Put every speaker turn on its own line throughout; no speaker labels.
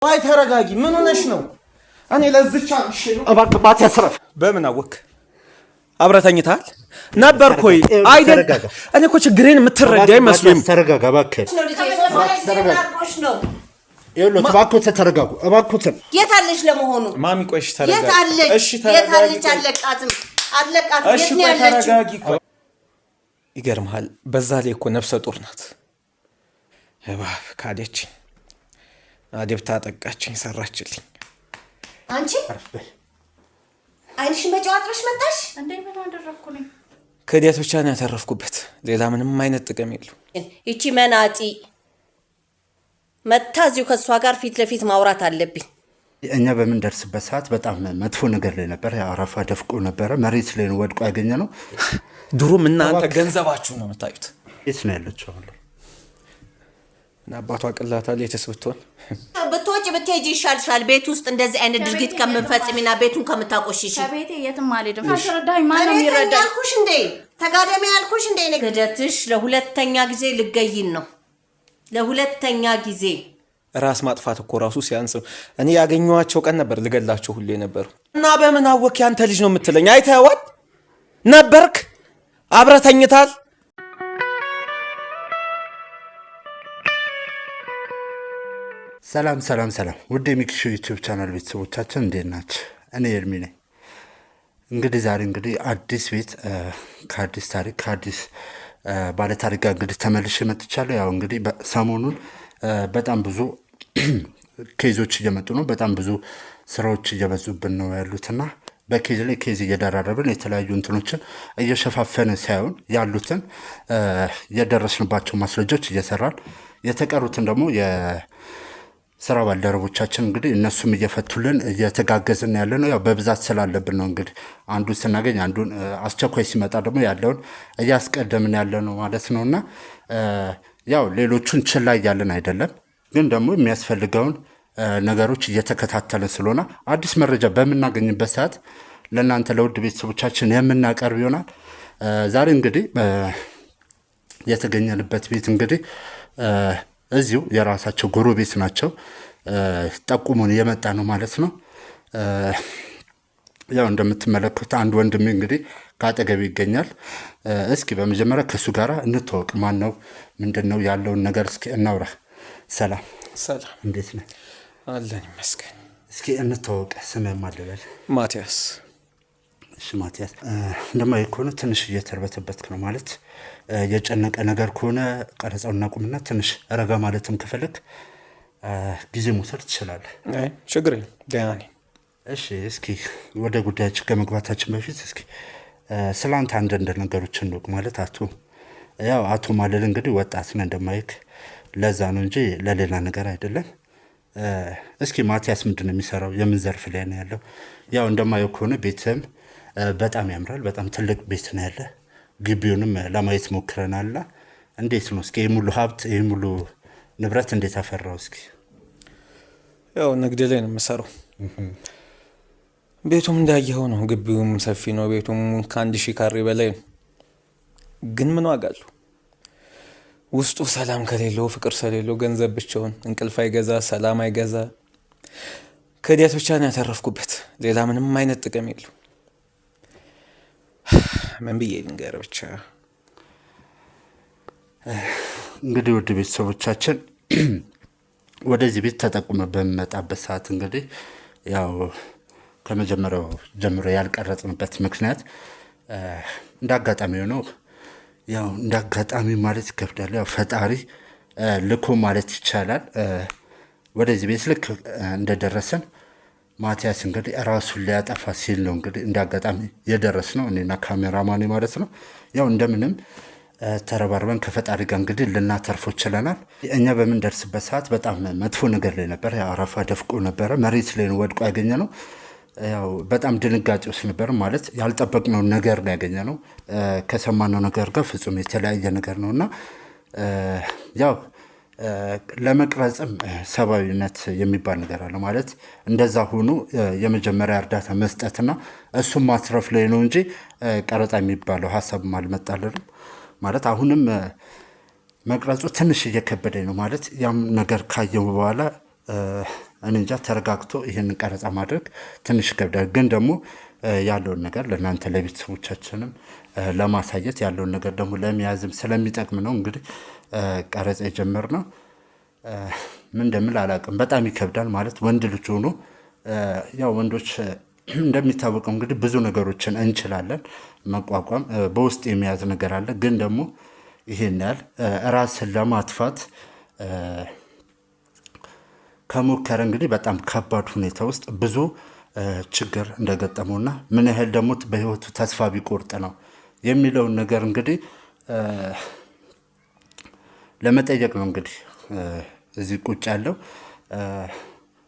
ዋይ ተረጋጊ ምን ሆነሽ ነው እኔ ለዝቻ እሺ ነው
እባክህ ያስረፍ
በምን አወክ አብረተኝታል ነበርኩኝ አይደል እኔ እኮ ችግሬን የምትረዳ አይመስልም
ተረጋጋ እባክህ ነው ይኸውልህ እባክህ ተረጋጉ እባክህ
የት አለሽ ለመሆኑ
ማሚ ቆይሽ ተረጋጋ
እሺ ተረጋጋ አለቃትም የት ነው ያለችው
ተረጋጊ ይገርምሃል በዛ ላይ እኮ ነፍሰ ጡር ናት እባብ ካደችኝ አደብታ ጠቃችኝ ሰራችልኝ
አንቺ አይንሽ መጫወትሽ መጣሽ
እንዴ ምን አደረኩ ነኝ
ከዲያት ብቻ ነው ያተረፍኩበት ሌላ ምንም አይነት ጥቅም የለው
እቺ መናጢ መታዚው ከሷ ጋር ፊት ለፊት ማውራት አለብኝ
እኛ በምን ደርስበት ሰዓት በጣም መጥፎ ነገር ላይ ነበር ያራፋ ደፍቆ ነበር መሬት ላይ ወድቆ ያገኘ ነው
ድሩም እናንተ ገንዘባችሁ ነው የምታዩት
እስ ነው ያለችው አለ
አባቷ ቅላታል የተስብቶን
በቶጭ በቴጂ ይሻልሻል ቤት ውስጥ እንደዚህ አይነት ድርጊት ከምንፈጽምና ቤቱን ከምታቆሽሽ
ከቤቴ የትም አልሄድም ካልተረዳኝ ማን ነው የሚረዳኝ
ያልኩሽ እንዴ ተጋደም ያልኩሽ እንዴ ነገደትሽ ለሁለተኛ ጊዜ ልገይን ነው ለሁለተኛ ጊዜ
ራስ ማጥፋት እኮ ራሱ ሲያንስ እኔ ያገኘዋቸው ቀን ነበር ልገላቸው ሁሉ ነበር እና በምን አወክ ያንተ ልጅ ነው የምትለኝ አይተዋል ነበርክ አብረተኝታል
ሰላም ውድ የሚክሹ ዩቲዩብ ቻናል ቤተሰቦቻችን እንዴት ናችሁ እኔ ኤርሚ ነኝ እንግዲህ ዛሬ አዲስ ቤት ከአዲስ ታሪክ ከአዲስ ባለ ታሪክ ጋር ተመልሼ መጥቻለሁ ያው ሰሞኑን በጣም ብዙ ኬዞች እየመጡ ነው በጣም ብዙ ስራዎች እየበዙብን ነው ያሉትና በኬዝ ላይ ኬዝ እየደራረብን የተለያዩ እንትኖችን እየሸፋፈነ ሳይሆን ያሉትን የደረስንባቸው ማስረጃዎች እየሰራን የተቀሩትን ደግሞ ስራ ባልደረቦቻችን እነሱም እየፈቱልን እየተጋገዝን ያለ ነው ያው በብዛት ስላለብን ነው አንዱን ስናገኝ አንዱን አስቸኳይ ሲመጣ ደግሞ ያለውን እያስቀደምን ያለ ነው ማለት ነውና ያው ሌሎቹን ችላ ያለን አይደለም ግን ደግሞ የሚያስፈልገውን ነገሮች እየተከታተልን ስለሆነ አዲስ መረጃ በመናገኝበት ሰዓት ለእናንተ ለውድ ቤተሰቦቻችን የምናቀርብ ይሆናል ዛሬ የተገኘንበት ቤት እዚሁ የራሳቸው ጎረቤት ናቸው ጠቁሙን የመጣ ነው ማለት ነው ያው እንደምትመለከቱት አንድ ወንድም ካጠገብ ይገኛል እስኪ በመጀመሪያ ከሱ ጋር እንተዋወቅ ማን ነው ምንድነው ያለውን ነገር እስኪ እናውራ ሰላም እንዴት ነህ
አለን ይመስገን
እስኪ እንተዋወቅ ስምህ ማለበል
ማቲያስ
እሺ ማቲያስ እንደማይኮነ ትንሽ እየተርበተበትክ ነው ማለት የጨነቀ ነገር ከሆነ ቀረጻው እናቁምና ትንሽ ረጋ ማለትም ከፈለክ ጊዜ መውሰድ ትችላለህ
አይ ችግር የለም ደህና ነኝ
እሺ እስኪ ወደ ጉዳያችን ከመግባታችን በፊት እስኪ ስላንተ አንዳንድ ነገሮችን ነው ማለት አቶ ማለል ወጣት ነው እንደማይክ ለዛ ነው እንጂ ለሌላ ነገር አይደለም እስኪ ማቲያስ ምንድነው የሚሰራው የምን ዘርፍ ላይ ነው ያለው ያው እንደማይው ከሆነ ቤትም በጣም ያምራል በጣም ትልቅ ቤት ነው ያለ ግቢውንም ለማየት ሞክረናልና እንዴት ነው እስኪ ሙሉ ሀብት ሙሉ ንብረት እንዴት አፈራው እስኪ
ያው ንግድ ላይ ነው የምሰራው ቤቱም እንዳየው ነው ግቢውም ሰፊ ነው ቤቱም ከ1000 ካሬ በላይ ነው ግን ምን ዋጋ አለው ውስጡ ሰላም ከሌለው ፍቅር ስለሌለው ገንዘብ ብቻውን እንቅልፍ አይገዛ ሰላም አይገዛ ከዲያት ብቻ ነው ያተረፍኩበት ሌላ ምንም አይነት ጥቅም የለው ምን ብዬ ልንገር ብቻ
ወደ ቤተሰቦቻችን ወደዚህ ቤት ተጠቁመ በመጣበት ሰዓት ያው ከመጀመሪያው ጀምሮ ያልቀረጽንበት ምክንያት እንዳጋጣሚ ነው ያው እንዳጋጣሚ ማለት ይከብዳል ያው ፈጣሪ ልኮ ማለት ይቻላል ወደዚህ ቤት ልክ እንደደረሰን ማቲያስ ራሱን ሊያጠፋ ሲል ነው እንዳጋጣሚ የደረስነው እኔና ካሜራማኔ ማለት ነው ያው እንደምንም ተረባርበን ከፈጣሪ ጋር ልናተርፈው ችለናል እኛ በምን ደርስበት ሰዓት በጣም መጥፎ ነገር ላይ ነበር ያራፋ ደፍቆ ነበር መሬት ላይ ወድቆ ያገኘ ነው ያው በጣም ድንጋጤ ውስጥ ነበር ማለት ያልጠበቅነው ነገር ነው ያገኘነው ከሰማነው ነገር ጋር ፍጹም የተለያየ ነገር ነውና ያው ለመቅረጽም ሰባዊነት የሚባል ነገር አለ ማለት እንደዛ ሆኖ የመጀመሪያ እርዳታ መስጠትና እሱም ማትረፍ ላይ ነው እንጂ ቀረጻ የሚባለው ሐሳብ አልመጣልንም ማለት አሁንም መቅረጹ ትንሽ እየከበደኝ ነው ማለት ያም ነገር ካየው በኋላ እኔ እንጃ ተረጋግቶ ይህንን ቀረጻ ማድረግ ትንሽ ይከብዳል። ግን ደግሞ ያለውን ነገር ለእናንተ ለቤተሰቦቻችንም ለማሳየት ያለውን ነገር ደግሞ ለመያዝም ስለሚጠቅም ነው እንግዲህ ቀረጻ የጀመርነው። ምን እንደምል አላውቅም። በጣም ይከብዳል ማለት ወንድ ልጅ ሆኖ ያው ወንዶች እንደሚታወቀው እንግዲህ ብዙ ነገሮችን እንችላለን መቋቋም፣ በውስጥ የሚያዝ ነገር አለ። ግን ደግሞ ይሄን ያህል ራስን ለማጥፋት ከሞከረ እንግዲህ በጣም ከባድ ሁኔታ ውስጥ ብዙ ችግር እንደገጠመውና ምን ያህል ደግሞ በህይወቱ ተስፋ ቢቆርጥ ነው የሚለውን ነገር እንግዲህ ለመጠየቅ ነው እንግዲህ እዚህ ቁጭ ያለው።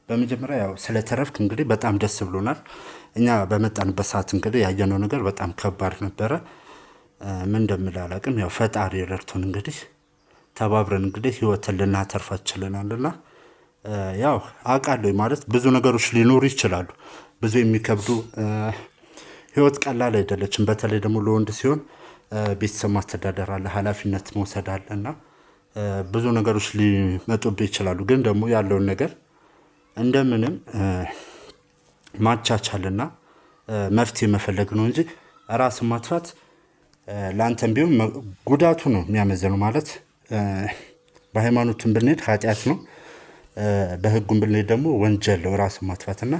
በመጀመሪያ ያው ስለተረፍክ እንግዲህ በጣም ደስ ብሎናል። እኛ በመጣንበት ሰዓት እንግዲህ ያየነው ነገር በጣም ከባድ ነበረ። ምን እንደምል አላውቅም። ያው ፈጣሪ ረድቶን እንግዲህ ተባብረን እንግዲህ ህይወትን ልናተርፋ ችለናልና ያው አውቃለሁ ማለት ብዙ ነገሮች ሊኖሩ ይችላሉ። ብዙ የሚከብዱ ህይወት ቀላል አይደለችም። በተለይ ደግሞ ለወንድ ሲሆን ቤተሰብ ማስተዳደር አለ፣ ኃላፊነት መውሰድ አለ እና ብዙ ነገሮች ሊመጡብህ ይችላሉ። ግን ደግሞ ያለውን ነገር እንደምንም ማቻቻልና መፍትሄ መፈለግ ነው እንጂ ራስን ማጥፋት ለአንተም ቢሆን ጉዳቱ ነው የሚያመዝነው። ማለት በሃይማኖትም ብንሄድ ኃጢአት ነው፣ በህጉም ብንሄድ ደግሞ ወንጀል ነው ራስን ማጥፋትና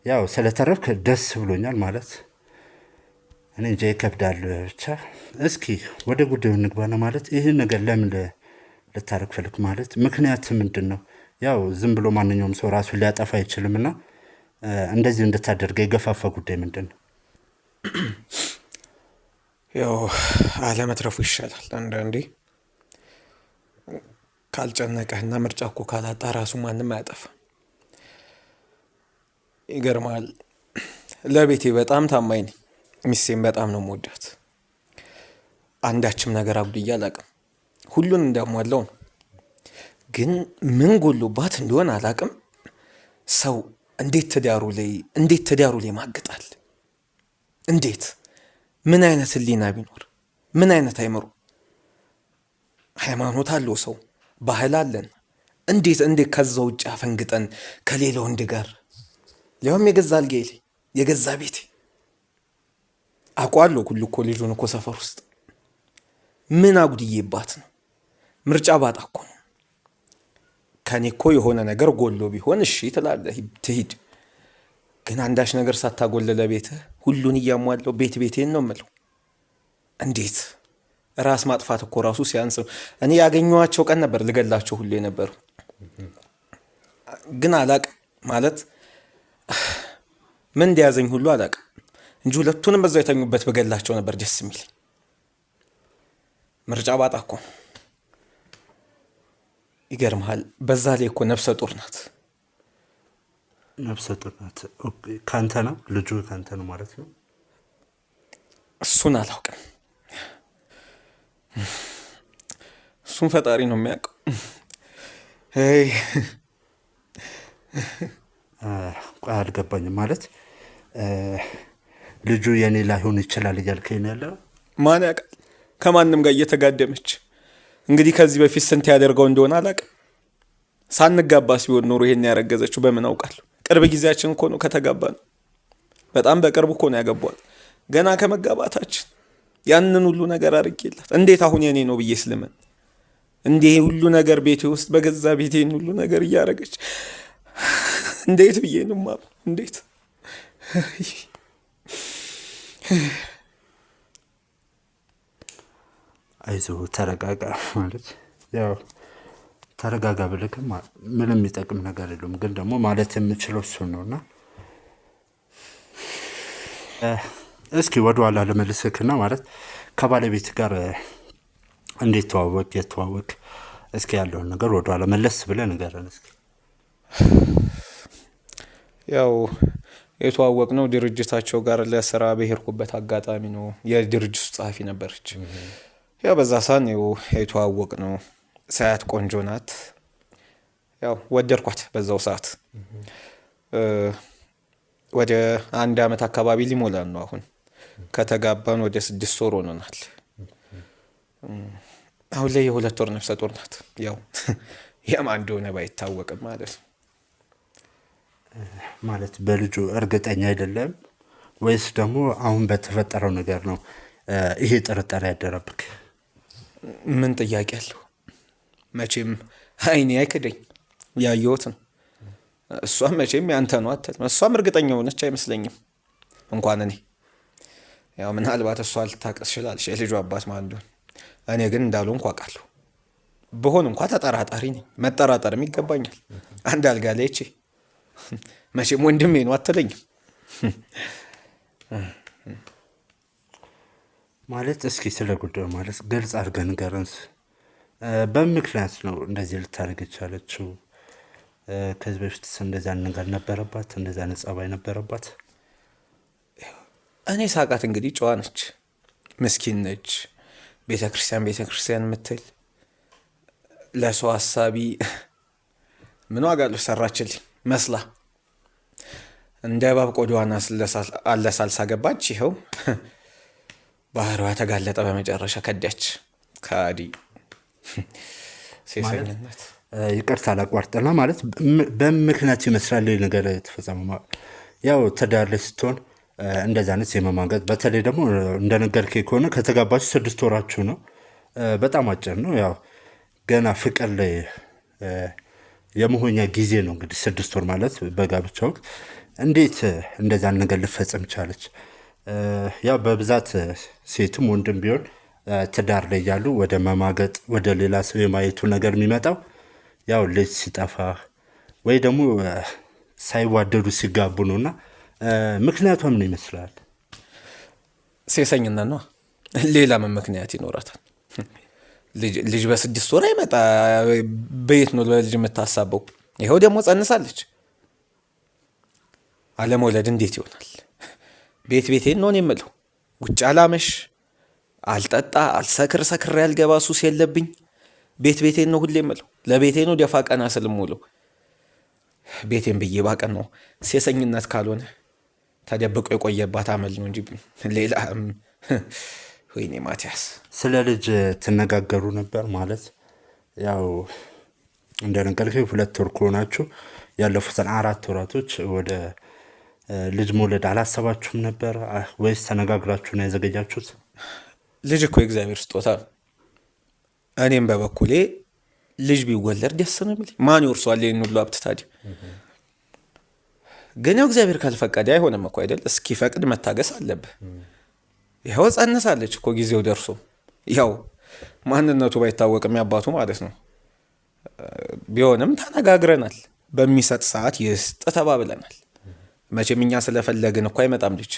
ያው ስለተረፍክ ደስ ብሎኛል። ማለት እኔ እንጃ ይከብዳል። ብቻ እስኪ ወደ ጉዳዩ እንግባና ማለት ይህን ነገር ለምን ልታረግ ፈልክ? ማለት ምክንያት ምንድን ነው? ያው ዝም ብሎ ማንኛውም ሰው ራሱን ሊያጠፋ አይችልምና እንደዚህ እንድታደርገ የገፋፋ ጉዳይ ምንድን ነው?
ያው አለመትረፉ ይሻላል። አንዳንዴ ካልጨነቀህና ምርጫ እኮ ካላጣ ራሱ ማንም አያጠፋ። ይገርማል። ለቤቴ በጣም ታማኝ ነኝ። ሚስቴን በጣም ነው የምወዳት። አንዳችም ነገር አጉድዬ አላውቅም። ሁሉን እንዳሟላው ነው። ግን ምን ጎሎባት እንደሆነ አላውቅም። ሰው እንዴት ትዳሩ ላይ ማግጣል? እንዴት? ምን አይነት ህሊና ቢኖር፣ ምን አይነት አይምሮ? ሃይማኖት አለው ሰው፣ ባህል አለን። እንዴት ከዛ ውጭ አፈንግጠን ከሌላ ወንድ ጋር ሊያውም የገዛ አልጋዬ ላይ የገዛ ቤቴ አውቀዋለሁ። ሁሉ እኮ ልጁን እኮ ሰፈር ውስጥ ምን አጉድዬባት ነው? ምርጫ ባጣ እኮ ነው። ከኔ እኮ የሆነ ነገር ጎሎ ቢሆን እሺ ትላለህ፣ ትሂድ። ግን አንዳች ነገር ሳታጎል ለቤትህ ሁሉን እያሟለው ቤቴን ነው የምለው። እንዴት? ራስ ማጥፋት እኮ ራሱ ሲያንስ ነው። እኔ ያገኘኋቸው ቀን ነበር ልገላቸው ሁሉ የነበሩ። ግን አላቅም ማለት ምን እንደያዘኝ ሁሉ አላቅም እንጂ ሁለቱንም በዛው የተኙበት በገላቸው ነበር ደስ የሚል። ምርጫ ባጣ እኮ ይገርምሃል። በዛ ላይ እኮ ነፍሰ ጡር ናት።
ነፍሰ ጡር ናት? ካንተ ነው ልጁ? ካንተ ነው ማለት ነው?
እሱን አላውቅም። እሱን ፈጣሪ ነው የሚያውቀው።
አልገባኝም። ማለት ልጁ የኔ ላይሆን ይችላል እያልከኝ ነው ያለው?
ማን ያውቃል? ከማንም ጋር እየተጋደመች እንግዲህ ከዚህ በፊት ስንት ያደርገው እንደሆነ አላውቅም። ሳንጋባስ ቢሆን ኖሮ ይሄን ያረገዘችው በምን አውቃለሁ? ቅርብ ጊዜያችን እኮ ነው ከተጋባ ነው። በጣም በቅርቡ እኮ ነው ያገባዋል። ገና ከመጋባታችን ያንን ሁሉ ነገር አድርጌላት እንዴት አሁን የኔ ነው ብዬ ስለምን እንዴ ሁሉ ነገር ቤቴ ውስጥ በገዛ ቤቴን ሁሉ ነገር እያረገች እንዴት ብዬ ነው ማብ? እንዴት?
አይዞህ ተረጋጋ። ማለት ያው ተረጋጋ ብለክም ምንም የሚጠቅም ነገር የለውም። ግን ደግሞ ማለት የምችለው እሱን ነውና እስኪ ወደ ኋላ ለመልስክና ማለት ከባለቤት ጋር እንዴት ተዋወቅ? እስኪ ያለውን ነገር ወደ ኋላ መለስ ብለህ ንገረን እስኪ።
ያው የተዋወቅነው ድርጅታቸው ጋር ለስራ በሄድኩበት አጋጣሚ ነው። የድርጅቱ ጸሐፊ ነበረች። ያው በዛ ሰዓት ነው የተዋወቅነው። ሳያት ቆንጆ ናት። ያው ወደድኳት በዛው ሰዓት። ወደ 1 ዓመት አካባቢ ሊሞላን ነው አሁን። ከተጋባን ወደ 6 ወር ሆኖናል። አሁን ላይ የ2 ወር ነፍሰ ጡር ናት። ያው የማን እንደሆነ ባይታወቅም ማለት ነው።
ማለት በልጁ እርግጠኛ አይደለም ወይስ ደግሞ አሁን በተፈጠረው ነገር ነው ይሄ ጥርጣሬ ያደረብክ?
ምን ጥያቄ አለው? መቼም አይኔ አይክደኝ፣ ያየሁት ነው። እሷም መቼም ያንተ ነው አትልም። እሷም እርግጠኛ ሆነች አይመስለኝም። እንኳን እኔ ያው ምናልባት እሷ ልታቀስ ይችላለች የልጁ አባት ማለት እንደሆነ። እኔ ግን እንዳልሆንኩ አውቃለሁ። ብሆን እንኳ ተጠራጣሪ ነኝ፣ መጠራጠርም ይገባኛል። አንድ አልጋ ላይ እቺ መቼም ወንድሜ ነው አትለኝም።
ማለት እስኪ ስለ ጉዳዩ ማለት ግልጽ አድርገህ ንገረን። በምን ምክንያት ነው እንደዚህ ልታደርግ የቻለችው? ከዚህ በፊት እንደዛ ነገር ነበረባት? እንደዛ ጸባይ ነበረባት?
እኔ ሳቃት እንግዲህ ጨዋ ነች፣ ምስኪን ነች፣ ቤተክርስቲያን የምትል ለሰው ሀሳቢ ምን ዋጋ አለው ሰራችልኝ መስላ እንደ እባብ ቆዳዋን አለሳልሳ ገባች። ይኸው ባህሪዋ ተጋለጠ፣ በመጨረሻ ከዳች። ካዲ ሴሰኝነት።
ይቅርታ ላቋርጥና ማለት በምክንያት ይመስላል ነገር የተፈጸመው። ያው ትዳር ላይ ስትሆን እንደዛ አይነት የመማገጥ በተለይ ደግሞ እንደነገርከኝ ከሆነ ከተጋባችሁ 6 ወራችሁ ነው። በጣም አጭር ነው። ያው ገና ፍቅር ላይ የመሆኛ ጊዜ ነው እንግዲህ 6 ወር ማለት በጋብቻ ወቅት። እንዴት እንደዛ ነገር ልፈጽም ቻለች? ያው በብዛት ሴትም ወንድም ቢሆን ትዳር ላይ ያሉ ወደ መማገጥ ወደ ሌላ ሰው የማየቱ ነገር የሚመጣው ያው ልጅ ሲጠፋ ወይ ደግሞ ሳይዋደዱ ሲጋቡ ነውና ምክንያቱ ምን ይመስላል?
ሴሰኝነት ነው። ሌላ ምን ምክንያት ይኖራታል? ልጅ በ6 ወር አይመጣ። በየት ነው ለልጅ የምታሳበው? ይኸው ደግሞ ጸንሳለች። አለመውለድ እንዴት ይሆናል? ቤቴን ነው የምለው። ውጭ አላመሽ፣ አልጠጣ፣ አልሰክር፣ ሰክሬ ያልገባ ሱስ የለብኝ። ቤቴን ነው ሁሌ የምለው። ለቤቴ ነው ደፋ ቀና ስልምውለው። ቤቴን ብዬ ባቀን ነው። ሴሰኝነት ካልሆነ ተደብቆ የቆየባት አመል ነው እንጂ ሌላ። ወይኔ ማቲያስ፣
ስለ ልጅ ትነጋገሩ ነበር ማለት? ያው እንደነገርከኝ 2 ወር ከሆናችሁ ያለፉትን 4 ወራቶች ወደ ልጅ መውለድ አላሰባችሁም ነበር ወይስ ተነጋግራችሁ ነው ያዘገጃችሁት?
ልጅ እኮ የእግዚአብሔር ስጦታ ነው። እኔም በበኩሌ ልጅ ቢወለድ ደስ ነው የሚል። ማን ይወርሷል ይህን ሁሉ ሀብት ታዲያ? ግን ያው እግዚአብሔር ካልፈቀደ አይሆንም እኮ አይደል? እስኪፈቅድ መታገስ አለብህ። ይኸው ጸንሳለች እኮ ጊዜው ደርሶ። ያው ማንነቱ ባይታወቅም ያባቱ ማለት ነው። ቢሆንም ተነጋግረናል። በሚሰጥ ሰዓት ይስጥ ተባብለናል። መቼም እኛ ስለፈለግን እኮ አይመጣም ልጅ።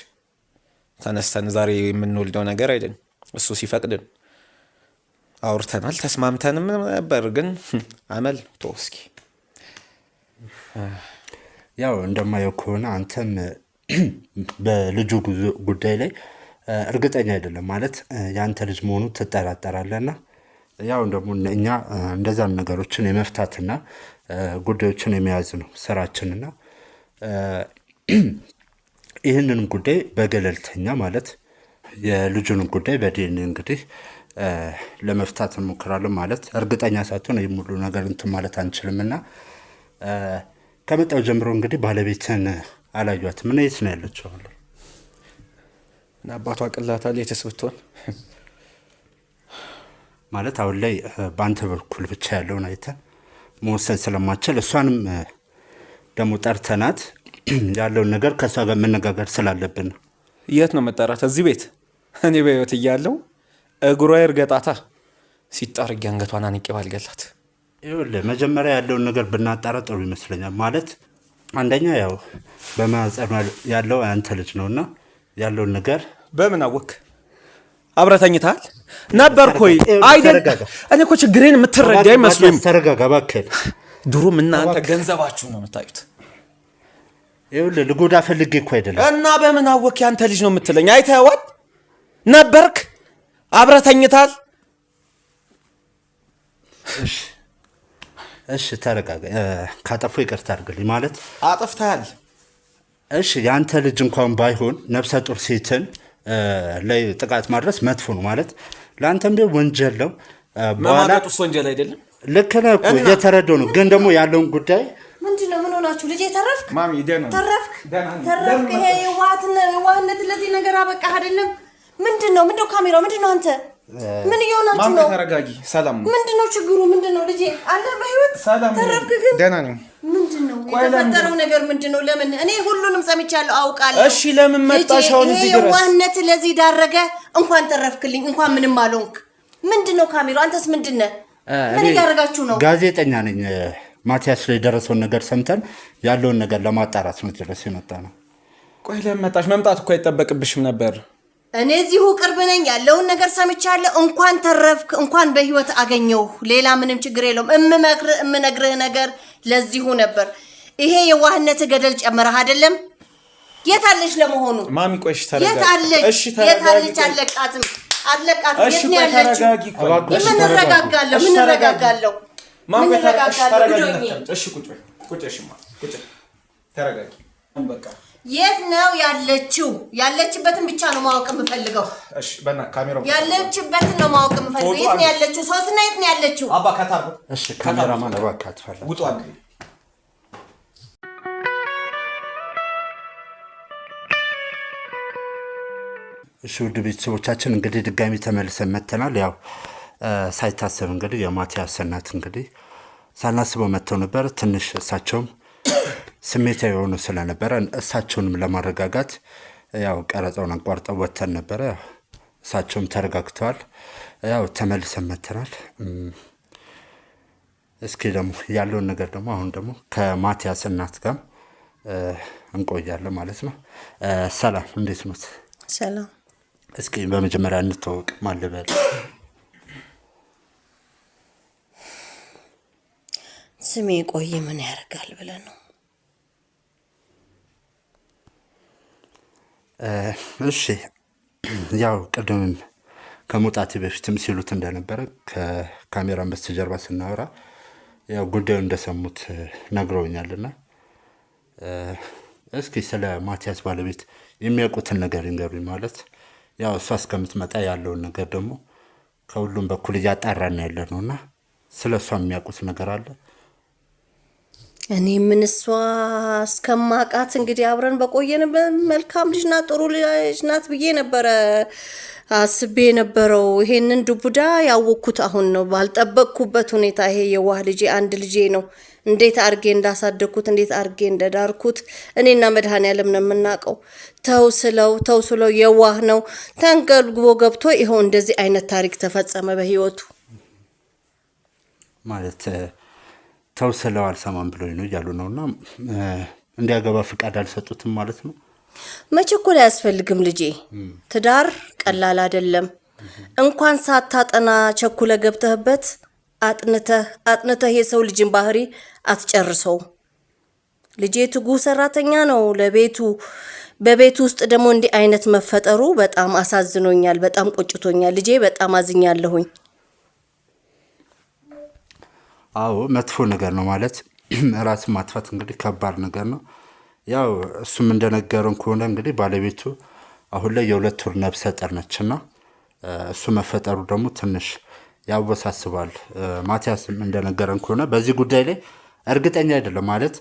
ተነስተን ዛሬ የምንወልደው ነገር አይደለም። እሱ ሲፈቅድን አውርተናል፣ ተስማምተንም ነበር። ግን አመል ቶስኪ
ያው እንደማየው ከሆነ አንተም በልጁ ጉዳይ ላይ እርግጠኛ አይደለም ማለት የአንተ ልጅ መሆኑ ትጠራጠራለና ያው ደግሞ እኛ እንደዛን ነገሮችን የመፍታትና ጉዳዮችን የመያዝ ነው ስራችንና ይህንን ጉዳይ በገለልተኛ ማለት የልጁን ጉዳይ በዲኤንኤ እንግዲህ ለመፍታት እንሞክራለን። ማለት እርግጠኛ ሳትሆን ይህ ሙሉ ነገር እንትን ማለት አንችልምና ከመጣው ጀምሮ እንግዲህ ባለቤትን አላዩአትም። ምን የት ነው ያለችው?
እና አባቷ ቅላታል የተስብቶን
ማለት አሁን ላይ በአንተ በኩል ብቻ ያለውን አይተን መወሰን ስለማችል እሷንም ደግሞ ጠርተናት ያለውን ነገር ከእሷ ጋር መነጋገር ስላለብን ነው።
የት ነው መጠራት? እዚህ ቤት እኔ በህይወት እያለሁ እግሯ ይርገጣታ ሲጣርግ አንገቷን አንቄ ባልገላት።
ይኸውልህ መጀመሪያ ያለውን ነገር ብናጣራ ጥሩ ይመስለኛል። ማለት አንደኛ ያው በማህፀኗ ያለው አንተ ልጅ ነውና ያለውን ነገር
በምን አወክ? አብረተኝታል ነበርኩ አይደል? እኔ እኮ ችግሬን የምትረዳ አይመስልም።
ተረጋጋ እባክህ።
ድሮም እናንተ ገንዘባችሁ ነው የምታዩት።
ይኸውልህ ልጎዳ ፈልጌ እኮ አይደለም።
እና በምን አወክ ያንተ ልጅ ነው የምትለኝ? አይተኸዋል? ነበርክ? አብረተኝታል?
እሺ ተረጋጋ። ካጠፉ ይቅርታ አድርግልኝ። ማለት
አጥፍተሃል።
እሺ ያንተ ልጅ እንኳን ባይሆን ነፍሰ ጡር ሴትን ላይ ጥቃት ማድረስ መጥፎ ነው። ማለት ለአንተም ቢሆን ወንጀል ነው።
መማገጡስ ወንጀል አይደለም?
ልክ ነህ እኮ እየተረዳሁ ነው። ግን ደግሞ ያለውን ጉዳይ
ምንድነው? ምን ሆነ ሆናችሁ? ልጄ ተረፍክ?
ማሚ ደህና ነኝ።
ተረፍክ? ይሄ የዋህነት ለዚህ ነገር አበቃ አይደለም? ምንድነው ካሜራው? ምንድነው አንተ ምን እየሆናችሁ ነው?
ማሚ ተረጋጊ። ሰላም ነው።
ምንድነው ችግሩ? ምንድነው ልጄ አለ በህይወት? ተረፍክ? ግን
ደህና ነኝ።
ምንድነው የተፈጠረው ነገር? ምንድነው? ለምን? እኔ ሁሉንም ሰምቻለሁ አውቃለሁ።
እሺ ለምን መጣሽ አሁን እዚህ ድረስ?
የዋህነት ለዚህ ዳረገ። እንኳን ተረፍክልኝ፣ እንኳን ምንም አልሆንክ። ምንድነው ካሜራው? አንተስ ምንድነህ? ምን እያደረጋችሁ ነው?
ጋዜጠኛ ነኝ። ማቲያስ ላይ የደረሰውን ነገር ሰምተን ያለውን ነገር ለማጣራት ነው ድረስ የመጣ ነው።
ቆይ ለምን መጣሽ? መምጣት እኮ አይጠበቅብሽም ነበር።
እኔ እዚሁ ቅርብ ነኝ። ያለውን ነገር ሰምቻለሁ። እንኳን ተረፍክ፣ እንኳን በህይወት አገኘው። ሌላ ምንም ችግር የለውም። እምነግርህ ነገር ለዚሁ ነበር። ይሄ የዋህነት ገደል ጨመረህ አይደለም? የት አለች ለመሆኑ?
ማሚ ቆይሽ ተረጋጊ።
የት አለች?
እሺ ተረጋጊ።
አለቃትም
እሺ
የት ነው ያለችው? ምን እንረጋጋለሁ? ምን እንረጋጋለሁ?
እሺ ቁጭ እሺ ቁጭ ተረጋጊ። በቃ
የት ነው ያለችው? ያለችበትን ብቻ ነው ማወቅ የምፈልገው።
እሺ በእና ካሜራው
ያለችበትን ነው ማወቅ የምፈልገው። የት ነው ያለችው? ሶስና የት ነው ያለችው?
አባ ካታር።
እሺ ካሜራማን እባክህ አትፈላ።
ውጡ አንዴ።
እሺ ውድ ቤተሰቦቻችን እንግዲህ ድጋሚ ተመልሰን መተናል። ያው ሳይታሰብ እንግዲህ የማቲያስ እናት እንግዲህ ሳናስበው መጥተው ነበር። ትንሽ እሳቸውም ስሜታዊ የሆኑ ስለነበረ እሳቸውንም ለማረጋጋት ያው ቀረጻውን አቋርጠው ወተን ነበረ። እሳቸውም ተረጋግተዋል። ያው ተመልሰን መተናል። እስኪ ደግሞ ያለውን ነገር ደግሞ አሁን ደግሞ ከማቲያስ እናት ጋር እንቆያለን ማለት ነው። ሰላም፣ እንዴት ነው?
ሰላም።
እስኪ በመጀመሪያ እንተዋወቅ። ማን ልበል?
ስሜ ቆይ ምን ያደርጋል ብለህ ነው?
እሺ ያው ቅድምም ከመውጣቴ በፊትም ሲሉት እንደነበረ ከካሜራን በስተጀርባ ስናወራ ያው ጉዳዩ እንደሰሙት ነግረውኛልና እስኪ ስለ ማቲያስ ባለቤት የሚያውቁትን ነገር ይንገሩኝ። ማለት ያው እሷ እስከምትመጣ ያለውን ነገር ደግሞ ከሁሉም በኩል እያጣራን ያለ ነውና ስለ እሷ የሚያውቁት ነገር አለ?
እኔ ምን እሷ እስከማውቃት እንግዲህ አብረን በቆየንበት መልካም ልጅ ናት፣ ጥሩ ልጅ ናት ብዬ ነበረ አስቤ የነበረው። ይሄንን ዱቡዳ ያወቅኩት አሁን ነው፣ ባልጠበቅኩበት ሁኔታ። ይሄ የዋህ ልጄ አንድ ልጄ ነው። እንዴት አርጌ እንዳሳደግኩት እንዴት አርጌ እንደዳርኩት እኔና መድኃኔዓለም ነው የምናውቀው። ተው ስለው የዋህ ነው። ተንገልግቦ ገብቶ ይኸው እንደዚህ አይነት ታሪክ ተፈጸመ በህይወቱ።
ማለት ተው ስለው አልሰማም ብሎኝ ነው እያሉ ነውና እንዲያገባ ፍቃድ አልሰጡትም ማለት ነው።
መቸኮል አያስፈልግም ልጄ። ትዳር ቀላል አይደለም። እንኳን ሳታጠና ቸኩለ ገብተህበት አጥንተህ የሰው ልጅን ባህሪ አትጨርሰው። ልጄ ትጉህ ሰራተኛ ነው ለቤቱ። በቤቱ ውስጥ ደግሞ እንዲህ አይነት መፈጠሩ በጣም አሳዝኖኛል፣ በጣም ቆጭቶኛል። ልጄ በጣም አዝኛለሁኝ።
አዎ መጥፎ ነገር ነው ማለት ራስን ማጥፋት እንግዲህ ከባድ ነገር ነው። ያው እሱም እንደነገረን ከሆነ እንግዲህ ባለቤቱ አሁን ላይ የ2 ወር ነፍሰ ጡር ነችና እሱ መፈጠሩ ደግሞ ትንሽ ያወሳስባል። ማቲያስም እንደነገረን ከሆነ በዚህ ጉዳይ ላይ እርግጠኛ አይደለም። ማለት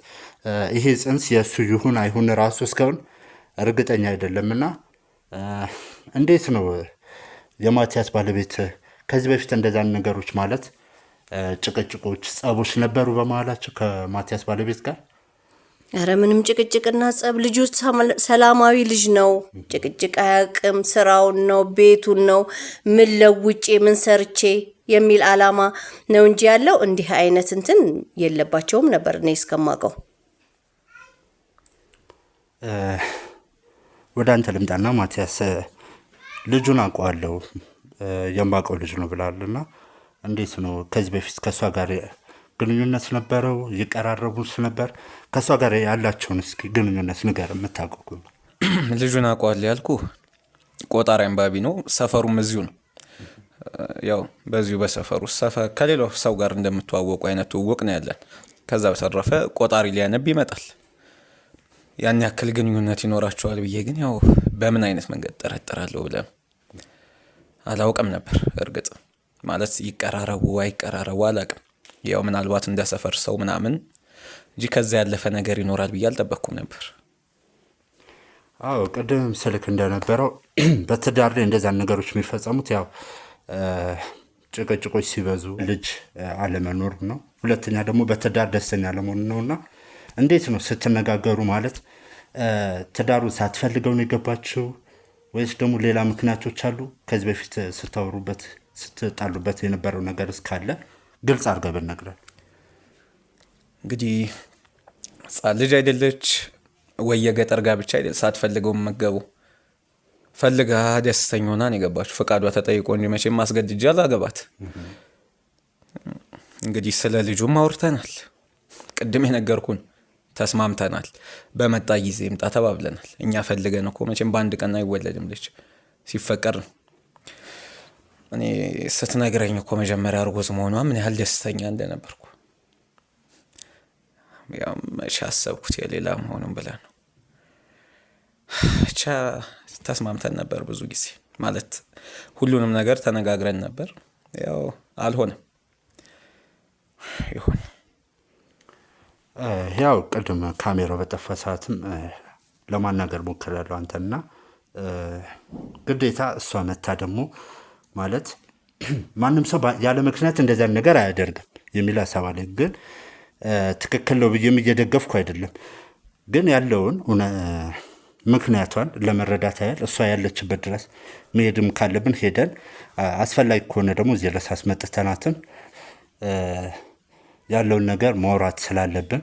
ይሄ ጽንስ የእሱ ይሁን አይሁን ራሱ እስካሁን እርግጠኛ አይደለምና እንዴት ነው የማቲያስ ባለቤት ከዚህ በፊት እንደዛን ነገሮች ማለት ጭቅጭቆች፣ ጸቦች ነበሩ በመሃላቸው ከማቲያስ ባለቤት ጋር?
ኧረ ምንም ጭቅጭቅና ጸብ። ልጁ ሰላማዊ ልጅ ነው። ጭቅጭቅ አያውቅም። ስራውን ነው፣ ቤቱን ነው፣ ምን ለውጬ ምን ሰርቼ የሚል አላማ ነው እንጂ ያለው እንዲህ አይነት እንትን የለባቸውም ነበር እኔ እስከማውቀው።
ወደ አንተ ልምጣና ማቲያስ ልጁን አውቀዋለሁ የማውቀው ልጅ ነው ብላለና እንዴት ነው ከዚህ በፊት ከሷ ጋር ግንኙነት ነበረው? ይቀራረቡስ ነበር? ከሷ ጋር ያላቸውን እስኪ ግንኙነት ንገር የምታውቀው።
ልጁን አውቀዋለሁ ያልኩ ቆጣሪ አንባቢ ነው። ሰፈሩም እዚሁ ነው። ያው በዚሁ በሰፈሩ ከሌላው ሰው ጋር እንደምትዋወቁ አይነት ትውውቅ ነው ያለን። ከዛ በተረፈ ቆጣሪ ሊያነብ ይመጣል። ያን ያክል ግንኙነት ይኖራቸዋል ብዬ ግን ያው በምን አይነት መንገድ ጠረጥራለሁ ብለ አላውቅም ነበር። እርግጥ ማለት ይቀራረቡ አይቀራረቡ አላውቅም። ያው ምናልባት እንደ ሰፈር ሰው ምናምን እንጂ ከዛ ያለፈ ነገር ይኖራል ብዬ አልጠበቅኩም ነበር።
አዎ ቅድም ስልክ እንደነበረው በትዳር ላይ እንደዛ ነገሮች የሚፈጸሙት ያው ጭቅጭቆች ሲበዙ ልጅ አለመኖር ነው። ሁለተኛ ደግሞ በትዳር ደስተኛ አለመሆን ነውና እንዴት ነው ስትነጋገሩ ማለት ትዳሩን ሳትፈልገው ነው የገባችው ወይስ ደግሞ ሌላ ምክንያቶች አሉ? ከዚህ በፊት ስታወሩበት ስትጣሉበት የነበረው ነገር እስካለ ግልጽ አድርገህ ብትነግረን።
እንግዲህ ህጻን ልጅ አይደለች ወይ የገጠር ጋብቻ አይደል? ሳትፈልገው መገቡ ፈልጋ ደስተኛ ሆና ነው የገባችው። ፈቃዷ ተጠይቆ እንጂ መቼም ማስገድጃ አላገባት። እንግዲህ ስለ ልጁም አውርተናል። ቅድም የነገርኩን ተስማምተናል። በመጣ ጊዜ ይምጣ ተባብለናል። እኛ ፈልገን እኮ መቼም በአንድ ቀን አይወለድም ልጅ ሲፈቀር ነው። እኔ ስትነግረኝ እኮ መጀመሪያ እርጉዝ መሆኗ ምን ያህል ደስተኛ እንደነበርኩ ያው መቼ አሰብኩት የሌላ መሆኑን ብላ ነው። ብቻ ተስማምተን ነበር ብዙ ጊዜ ማለት ሁሉንም ነገር ተነጋግረን ነበር። ያው አልሆነም። ይሁን
ያው ቅድም ካሜራው በጠፋ ሰዓትም ለማናገር ሞክሬያለሁ አንተና ግዴታ እሷ መታ ደግሞ ማለት ማንም ሰው ያለ ምክንያት እንደዛ ነገር አያደርግም የሚል ሀሳብ አለኝ። ግን ትክክል ነው ብዬም እየደገፍኩ አይደለም። ግን ያለውን ምክንያቷን ለመረዳት ያህል እሷ ያለችበት ድረስ መሄድም ካለብን ሄደን አስፈላጊ ከሆነ ደግሞ እዚህ ድረስ አስመጥተናትም ያለውን ነገር ማውራት ስላለብን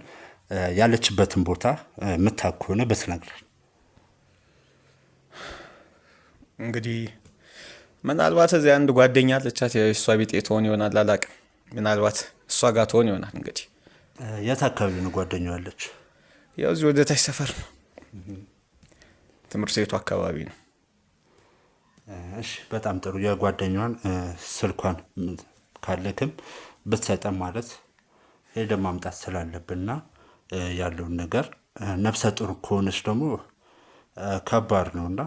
ያለችበትን ቦታ የምታውቅ ከሆነ ብትነግረን።
እንግዲህ ምናልባት እዚህ አንድ ጓደኛ አለቻት የእሷ ቤት ትሆን ይሆናል አላውቅም። ምናልባት እሷ ጋር ትሆን ይሆናል። እንግዲህ
የት አካባቢ ነው ጓደኛዋ ያለች?
ያው እዚህ ወደ ታች ሰፈር ነው፣ ትምህርት ቤቱ አካባቢ ነው።
እሺ በጣም ጥሩ። የጓደኛዋን ስልኳን ካለክም ብትሰጠን ማለት ሄደን ማምጣት ስላለብንና ያለውን ነገር ነፍሰ ጡር ከሆነች ደግሞ ከባድ ነውና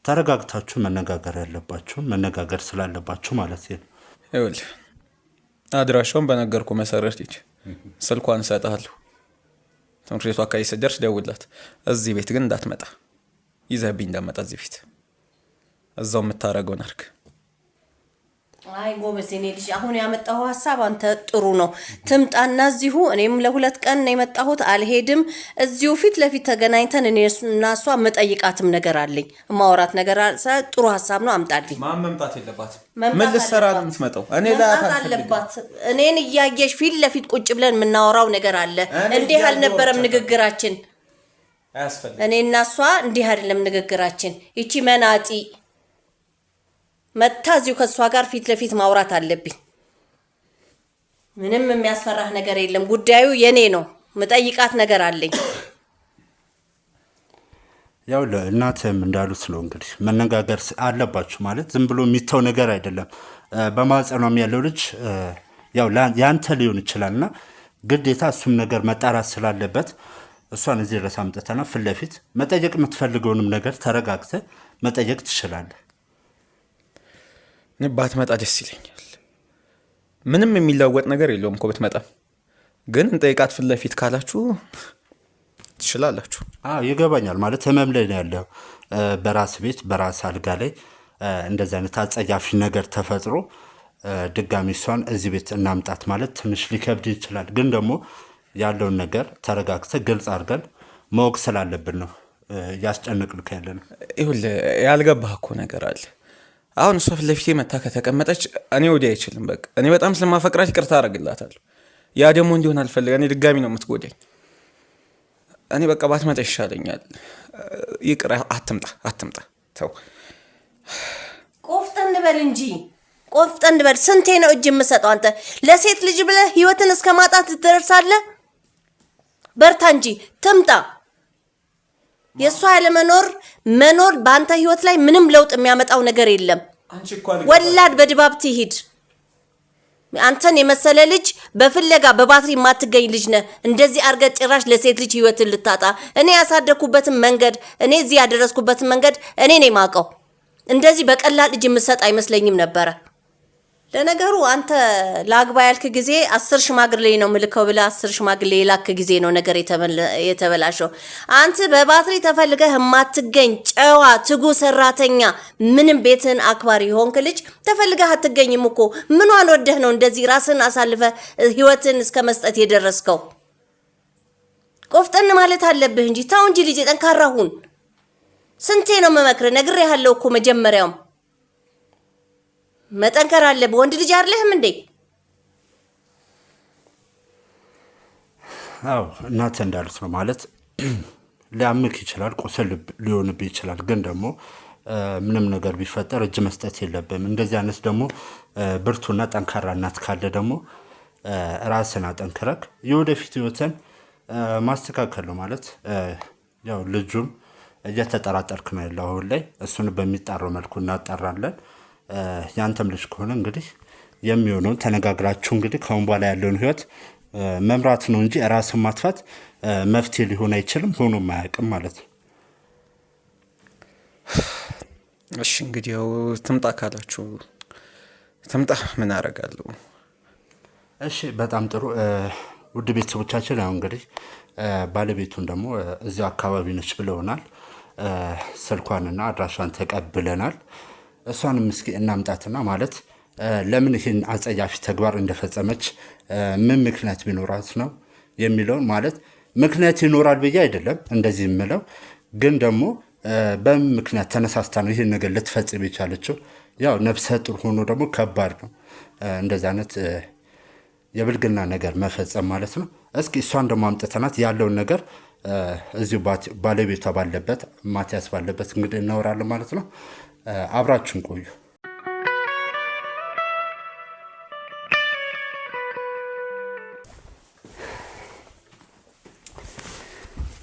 ተረጋግታችሁ መነጋገር ያለባችሁን መነጋገር ስላለባችሁ ማለት ነው።
ይኸውልህ አድራሻውን በነገርኩ መሰረት ይች ስልኳን እሰጥሃለሁ። ትምህርት ቤቱ አካባቢ ስትደርስ ደውልላት። እዚህ ቤት ግን እንዳትመጣ፣ ይዘህብኝ እንዳትመጣ እዚህ ቤት። እዛው የምታረገውን አድርግ።
አይ ጎበዝ የኔ ልጅ አሁን ያመጣው ሐሳብ አንተ ጥሩ ነው። ትምጣና እዚሁ እኔም ለሁለት ቀን ነው የመጣሁት፣ አልሄድም። እዚሁ ፊት ለፊት ተገናኝተን እኔና እሷ መጠይቃትም ነገር አለኝ፣ ማውራት ነገር ጥሩ ሐሳብ ነው። አምጣልኝ።
ማን መምጣት የለባትም። ምን ልትሰራ ነው የምትመጣው? እኔ
አለባት እኔን እያየሽ ፊት ለፊት ቁጭ ብለን የምናወራው ነገር አለ። እንዲህ አልነበረም ንግግራችን። እኔና እሷ እንዲህ አይደለም ንግግራችን። ይቺ መናጢ መታ እዚሁ ከእሷ ጋር ፊት ለፊት ማውራት አለብኝ። ምንም የሚያስፈራህ ነገር የለም። ጉዳዩ የኔ ነው። መጠይቃት ነገር አለኝ።
ያው ለእናትህም እንዳሉት ነው እንግዲህ መነጋገር አለባችሁ። ማለት ዝም ብሎ የሚተው ነገር አይደለም። በማህፀኗም ያለው ልጅ ያው ያንተ ሊሆን ይችላልና ግዴታ እሱም ነገር መጣራት ስላለበት እሷን እዚህ ድረስ አምጥተና ፊት ለፊት መጠየቅ የምትፈልገውንም ነገር ተረጋግተህ መጠየቅ ትችላለህ።
ባትመጣ ደስ ይለኛል። ምንም የሚለወጥ ነገር የለውም እኮ ብትመጣ። ግን እንጠይቃት ፊት ለፊት ካላችሁ ትችላላችሁ።
ይገባኛል። ማለት ህመም ላይ ነው ያለው። በራስ ቤት በራስ አልጋ ላይ እንደዚህ አይነት አጸያፊ ነገር ተፈጥሮ ድጋሚ እሷን እዚህ ቤት እናምጣት ማለት ትንሽ ሊከብድ ይችላል። ግን ደግሞ ያለውን ነገር ተረጋግተህ ግልጽ አድርገን ማወቅ ስላለብን ነው ያስጨንቅልክ ያለ ነው።
ይኸውልህ ያልገባህ እኮ ነገር አለ። አሁን እሷ ፊት ለፊቴ መታ ከተቀመጠች እኔ ወዲያ አይችልም። በቃ እኔ በጣም ስለማፈቅራት ይቅርታ አደርግላታለሁ። ያ ደግሞ እንዲሆን አልፈልግም። እኔ ድጋሚ ነው የምትጎዳኝ። እኔ በቃ ባትመጣ ይሻለኛል። ይቅር፣ አትምጣ። ተው፣
ቆፍጠን በል እንጂ ቆፍጠን በል። ስንቴ ነው እጅ የምሰጠው? አንተ ለሴት ልጅ ብለህ ህይወትን እስከ ማጣት ትደርሳለህ። በርታ እንጂ ትምጣ። የእሷ ያለመኖር መኖር በአንተ ህይወት ላይ ምንም ለውጥ የሚያመጣው ነገር የለም። ወላድ በድባብ ትሂድ። አንተን የመሰለ ልጅ በፍለጋ በባትሪ የማትገኝ ልጅ ነህ። እንደዚህ አርገህ ጭራሽ ለሴት ልጅ ህይወትን ልታጣ። እኔ ያሳደግኩበትን መንገድ፣ እኔ እዚህ ያደረስኩበትን መንገድ እኔ ነኝ የማውቀው። እንደዚህ በቀላል እጅ የምሰጥ አይመስለኝም ነበረ። ለነገሩ አንተ ላግባ ያልክ ጊዜ 10 ሽማግሌ ነው ምልከው ብለህ 10 ሽማግሌ የላክ ጊዜ ነው ነገር የተበላሸው። አንተ በባትሪ ተፈልገህ የማትገኝ ጨዋ ትጉ ሰራተኛ ምንም ቤትን አክባሪ ሆንክ ልጅ ተፈልገህ አትገኝም እኮ። ምኗን ወደህ ነው እንደዚህ ራስን አሳልፈ ህይወትን እስከ መስጠት የደረስከው? ቆፍጠን ማለት አለብህ እንጂ ታው እንጂ ልጅ ጠንካራ ሁን። ስንቴ ነው መመክረህ ነግሬሃለሁ እኮ መጀመሪያውም መጠንከር አለብህ። ወንድ ልጅ አይደለህም እንዴ?
አዎ እናንተ እንዳሉት ነው ማለት ሊያምክ ይችላል፣ ቁስል ሊሆንብህ ይችላል። ግን ደግሞ ምንም ነገር ቢፈጠር እጅ መስጠት የለብህም። እንደዚህ አይነት ደግሞ ብርቱና ጠንካራ እናት ካለ ደግሞ ራስን አጠንክረክ የወደፊት ህይወትን ማስተካከል ነው ማለት ያው ልጁም እየተጠራጠርክ ነው ያለው አሁን ላይ። እሱን በሚጣራው መልኩ እናጣራለን። ያንተም ልጅ ከሆነ እንግዲህ የሚሆነውን ተነጋግራችሁ እንግዲህ ከአሁን በኋላ ያለውን ህይወት መምራት ነው እንጂ ራስን ማጥፋት መፍትሄ ሊሆን አይችልም፣ ሆኖም አያውቅም ማለት ነው።
እሺ እንግዲህ ያው ትምጣ ካላችሁ ትምጣ፣ ምን አደርጋለሁ። እሺ
በጣም ጥሩ ውድ ቤተሰቦቻችን፣ ያው እንግዲህ ባለቤቱን ደግሞ እዚሁ አካባቢ ነች ብለውናል። ስልኳንና አድራሻን ተቀብለናል። እሷንም እስኪ እናምጣትና ማለት ለምን ይህን አጸያፊ ተግባር እንደፈጸመች ምን ምክንያት ቢኖራት ነው የሚለውን ማለት ምክንያት ይኖራል ብዬ አይደለም እንደዚህ የምለው፣ ግን ደግሞ በምን ምክንያት ተነሳስታ ነው ይህን ነገር ልትፈጽም የቻለችው? ያው ነፍሰ ጡር ሆኖ ደግሞ ከባድ ነው እንደዚህ አይነት የብልግና ነገር መፈጸም ማለት ነው። እስኪ እሷን ደግሞ አምጥተናት ያለውን ነገር እዚሁ ባለቤቷ ባለበት ማቲያስ ባለበት እንግዲህ እናወራለን ማለት ነው። አብራችሁን ቆዩ።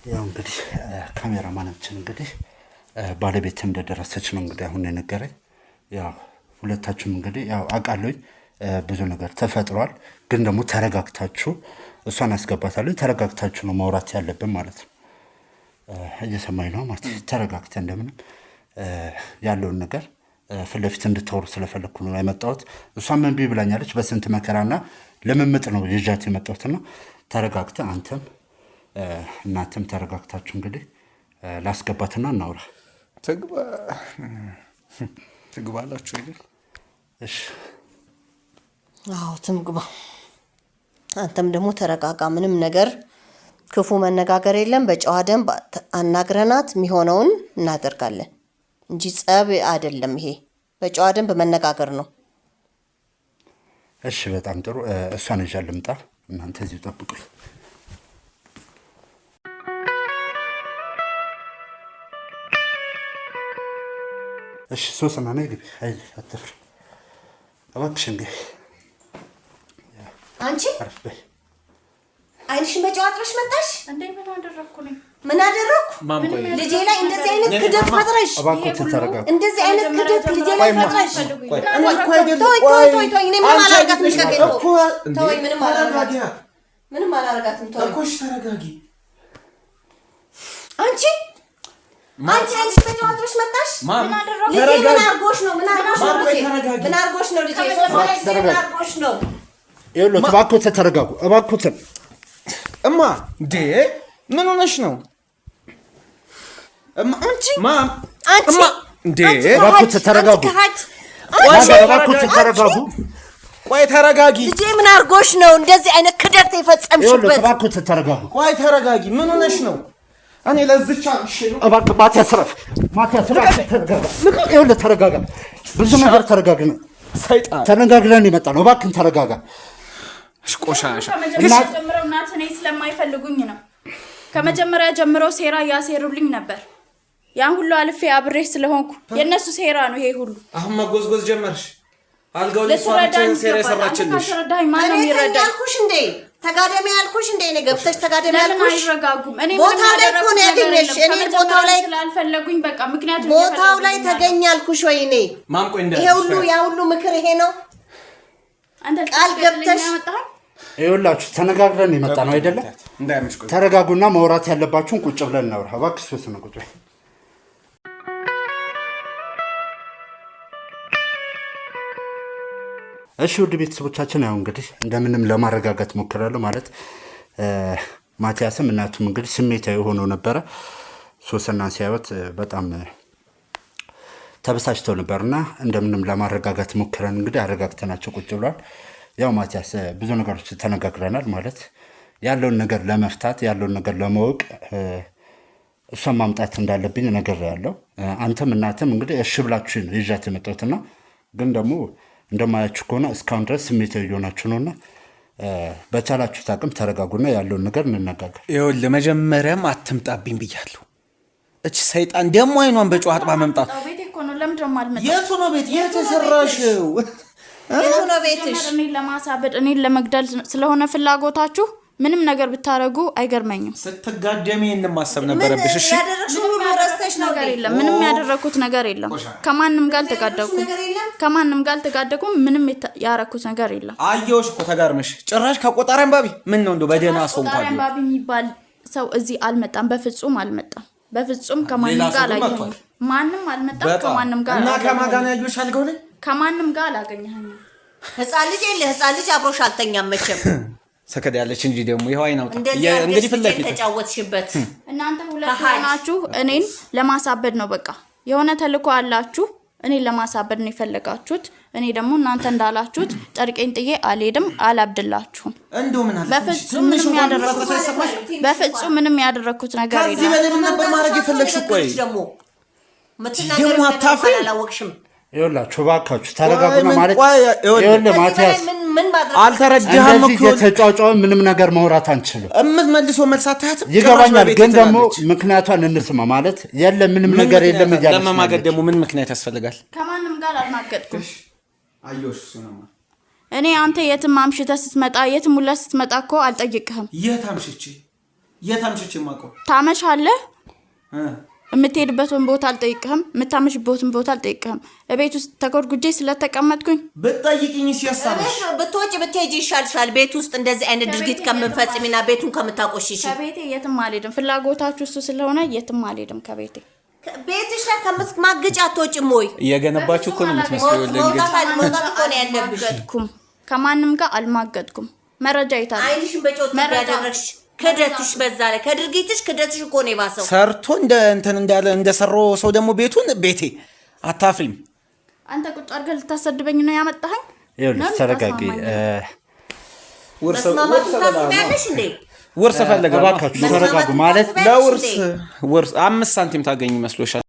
ያው እንግዲህ ካሜራማናችን እንግዲህ ባለቤት እንደደረሰች ነው እንግዲህ አሁን የነገረኝ። ያው ሁለታችሁም እንግዲህ ያው አውቃለሁኝ ብዙ ነገር ተፈጥሯል፣ ግን ደግሞ ተረጋግታችሁ እሷን አስገባታለሁ። ተረጋግታችሁ ነው ማውራት ያለብን ማለት ነው። እየሰማኝ ነው ማለት ተረጋግተን እንደምንም ያለውን ነገር ፊት ለፊት እንድታወሩ ስለፈለኩ ነው የመጣሁት። እሷም እምቢ ብላኛለች። በስንት መከራና ልምምጥ ነው ይዣት የመጣሁትና ተረጋግተህ አንተም እናንተም ተረጋግታችሁ እንግዲህ ላስገባትና እናውራ።
ትግባላችሁ አይደል?
እሺ አዎ ትግባ። አንተም ደግሞ ተረጋጋ። ምንም ነገር ክፉ መነጋገር የለም። በጨዋ ደንብ አናግረናት የሚሆነውን እናደርጋለን እንጂ ጸብ አይደለም። ይሄ በጨዋ ደንብ መነጋገር ነው።
እሺ በጣም ጥሩ። እሷን ይዤ ልምጣ፣ እናንተ እዚሁ ጠብቁኝ። እሺ ሶስና ነይ ግቢ። አይ አትፍሪ እባክሽ። እንግዲህ
አንቺ
አረፍ በይ።
አይንሽን በጨዋ አጥረሽ መጣሽ እንዴ? ምን አደረኩ? ልጄ ላይ እንደዚህ አይነት ክደት ፈጥረሽ፣
እባክዎት ተረጋጉ።
እንደዚህ አይነት ክደት ልጄ ላይ ፈጥረሽ። ተወኝ። እኔ ምንም አላደርጋትም። ተወኝ። ምንም አላደርጋትም። ተወኝ።
ተረጋጊ።
አንቺ አይንሽን በጨዋ አጥረሽ መጣሽ። ምን አድርጎሽ ነው? ምን አድርጎሽ ነው? ልጄ ምን አድርጎሽ ነው?
ይኸውልዎት እባክዎት ተረጋጉ። እባክዎት
እማ እንዴ ምን ሆነሽ ነው? እማ አንቺ እንዴ
እባክዎት ተረጋጉ። እባክዎት ተረጋጉ።
ቆይ ተረጋጊ።
ልጄ ምን አድርጎሽ ነው እንደዚህ አይነት ክደት የፈጸምሽበት?
እባክዎት ተረጋጉ።
ቆይ ተረጋጊ። ምን ሆነሽ ነው? እኔ ለዝቻ
እባክህ ማቲያስ ረፍ። ማቲያስ ተረጋጋ። ይኸውልህ ተረጋጋ። ብዙ ነገር ተረጋግነ
ሰይጣን
ተነጋግረን የመጣ ነው። እባክህን ተረጋጋ።
ቆሻሻ ከመጀመሪያ ጀምረው እናት እኔ ስለማይፈልጉኝ ነው። ከመጀመሪያ ጀምረው ሴራ ያሴሩልኝ ነበር። ያን ሁሉ አልፌ አብሬሽ ስለሆንኩ የነሱ ሴራ ነው ይሄ ሁሉ።
አሁን መጎዝጎዝ ጀመርሽ። አልጋው ላይ ሴራ የሰራችልሽ
ማን ነው የሚረዳኝ?
ያልኩሽ እንዴ ተጋደሚ ያልኩሽ እንዴ ነው ገብተሽ ተጋደሚ ያልኩሽ።
አይረጋጉም። እኔ
ቦታው ላይ እኮ ነው ያገኘሽ። እኔ ቦታው ላይ
ስላልፈለጉኝ በቃ ምክንያቱም
ቦታው ላይ ተገኛልኩሽ ወይ እኔ
ማምቆ እንደ
ይሄ ሁሉ ያ ሁሉ ምክር ይሄ ነው።
አንተ
ቃል ገብተሽ
ይኸውላችሁ ተነጋግረን የመጣ ነው አይደለም? ተረጋጉና ማውራት ያለባችሁን ቁጭ ብለን እናውራ። እባክሽ ሶስት ነው ቁጭ በይ። እሺ ውድ ቤተሰቦቻችን ያው እንግዲህ እንደምንም ለማረጋጋት ሞክራለሁ ማለት ማቲያስም እናቱም እንግዲህ ስሜታዊ ሆኖ ነበረ። ሶስናን ሲያዩት በጣም ተበሳጭተው ነበርና እንደምንም ለማረጋጋት ሞክረን እንግዲህ አረጋግተናቸው ቁጭ ብሏል። ያው ማቲያስ ብዙ ነገሮች ተነጋግረናል ማለት ያለውን ነገር ለመፍታት ያለውን ነገር ለማወቅ እሷን ማምጣት እንዳለብኝ ነገር ያለው አንተም እናትም እንግዲህ እሺ ብላችሁ ነው ይዣት የመጣሁትና ግን ደግሞ እንደማያችሁ ከሆነ እስካሁን ድረስ ስሜታዊ እየሆናችሁ ነውና በቻላችሁ ታቅም ተረጋጉና ያለውን ነገር እንነጋገር።
ይኸውልህ መጀመሪያም አትምጣብኝ ብያለሁ። እቺ ሰይጣን ደግሞ አይኗን በጨው አጥባ መምጣት
ቤቴ እኮ ነው። ለምንድን ነው የማልመጣው?
የቱ ነው ቤት የተሰራሽው?
የቱ ነው ቤትሽ?
እኔን ለማሳበድ እኔን ለመግደል ስለሆነ ፍላጎታችሁ ምንም ነገር ብታረጉ አይገርመኝም።
ስትጋደሚ እንማሰብ ነበረብሽ። እሺ
ያደረግሽው ሁሉ ረስተሽ ነው
ነገር የለም። ምንም ያደረኩት ነገር የለም። ከማንም ጋር አልተጋደኩም። ምንም ያረኩት ነገር የለም።
አየሁሽ እኮ ተጋርመሽ ጭራሽ ከቆጣሪ አንባቢ ምን ነው እንደው በደህና ሰው እንኳን
አንባቢ የሚባል ሰው እዚህ አልመጣም። በፍጹም አልመጣም። በፍጹም ከማንም ጋር አላገኘሁም። ማንም አልመጣም። ከማንም ጋር
እና ከማን ጋር ያዩሽ አልገው ነኝ
ከማንም ጋር አላገኘኸኝም።
ህፃን ልጅ አብሮሽ አልተኛም መቼም
ሰከደ ያለች እንጂ ደግሞ ይሄው አይናው
እንግዲህ ፊት ለፊት ተጫወትሽበት።
እናንተ ሁለት ሆናችሁ እኔን ለማሳበድ ነው በቃ የሆነ ተልኮ አላችሁ። እኔን ለማሳበድ ነው የፈለጋችሁት። እኔ ደግሞ እናንተ እንዳላችሁት ጨርቄን ጥዬ አልሄድም፣ አላብድላችሁም።
እንደው ምን አለ
በፍጹም ምንም ያደረኩት ነገር የለም።
ከዚህ በላይ ምን ነበር ማድረግ የፈለግሽው? ቆይ
ደግሞ አታፍሪ አላወቅሽም።
ይኸውላችሁ እባካችሁ ተረጋጉና ማለት ይኸውልህ ማቲያስ
አልተረዳህም እኮ
የተጫጫው ምንም ነገር ማውራት አንችልም።
መልሶ መልሳታት
ይገባኛል፣ ግን ደግሞ ምክንያቷን እንስማ ማለት የለ ምንም ነገር የለም እያለች
ለማማገድ ደግሞ ምን ምክንያት ያስፈልጋል?
ከማንም ጋር አልማገጥኩም።
አየሁሽ እሱ ነው
እኔ አንተ የትም አምሽተህ ስትመጣ የትም ውለህ ስትመጣ እኮ አልጠይቅህም።
የት አምሽቼ ማውቀው
ታመሻለህ። የምትሄድበትን ቦታ አልጠይቅህም። የምታመሽበትን ቦታ አልጠይቅህም። እቤት ውስጥ ተጎድጉጄ ስለተቀመጥኩኝ
ብትጠይቅኝ ሲያሳብሽ
ብትወጪ ብትሄጂ ይሻልሻል። ቤት ውስጥ እንደዚህ አይነት ድርጊት ከምፈጽሚና ቤቱን ከምታቆሽሽ
ከቤቴ የትም አልሄድም። ፍላጎታችሁ እሱ ስለሆነ የትም አልሄድም ከቤቴ።
ቤትሽ ላይ ከምትማግጭ አትወጪም ወይ?
እየገነባችሁ እኮ ነው የምትመስለው።
መውጣት እኮ ነው ያለብሽ።
ከማንም ጋር አልማገጥኩም። መረጃ ይታል።
አይንሽን በጮት ያደረግሽ ከደትሽ በዛ ላይ ከድርጊትሽ ከደትሽ እኮ ነው የባሰው።
ሰርቶ እንዳለ እንደሰራው ሰው ደግሞ ቤቴ አታፍሪም?
አንተ ቁጭ አድርገህ ልታሰድበኝ ነው ያመጣኸኝ?
ይኸውልሽ ተረጋጊ።
ውርስ ፈለገ።
እባካችሁ ተረጋጉ ማለት
ለውርስ 5 ሳንቲም ታገኝ ይመስሎሻል?